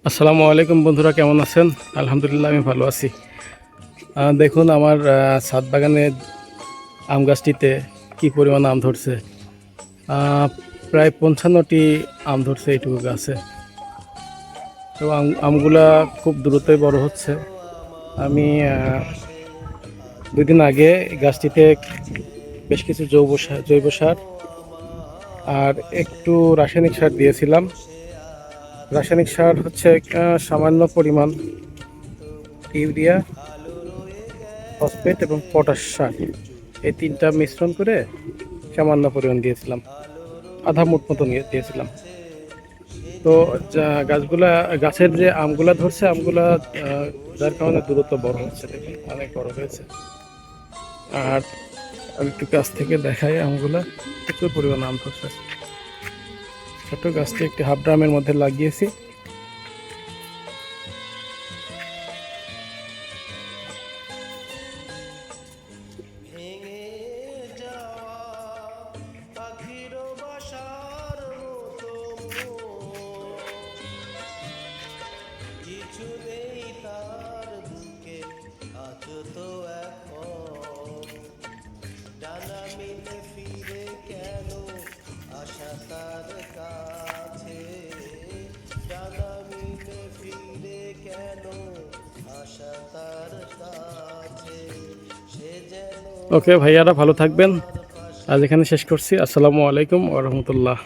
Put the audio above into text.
আসসালামু আলাইকুম বন্ধুরা, কেমন আছেন? আলহামদুলিল্লাহ আমি ভালো আছি। দেখুন আমার ছাদ বাগানে আম গাছটিতে কী পরিমাণ আম ধরছে। প্রায় 55টি আম ধরছে এইটুকু গাছে। এবং আমগুলা খুব দ্রুতই বড় হচ্ছে। আমি 2 দিন আগে গাছটিতে বেশ কিছু জৈব সার আর একটু রাসায়নিক সার দিয়েছিলাম। রাসায়নিক সার হচ্ছে সামান্য পরিমাণ ইউরিয়া, ফসফেট এবং পটাশ সার, এই 3টা মিশ্রণ করে সামান্য পরিমাণ দিয়েছিলাম, আধা মুঠ মতো দিয়েছিলাম। তো গাছের যে আমগুলা ধরছে, আমগুলা যার কারণে দ্রুত বড় হচ্ছে, দেখুন অনেক বড় হয়েছে। আর আমি একটু গাছ থেকে দেখাই, আমগুলা প্রচুর পরিমাণ আম ধরছে। ছোট গাছটি একটি হাফ ড্রামের মধ্যে লাগিয়েছি। কিছু নেই তার বুকে আছো তো এখন ডানা মিলে ফিরে কেন আশা তার কাছে ডানা মিলে ফিরে কেন আশা তার কাছে সে যেন ওকে ভাইয়ারা, ভালো থাকবেন। আজ এখানে শেষ করছি। আসসালামু আলাইকুম ওয়া রাহমাতুল্লাহ।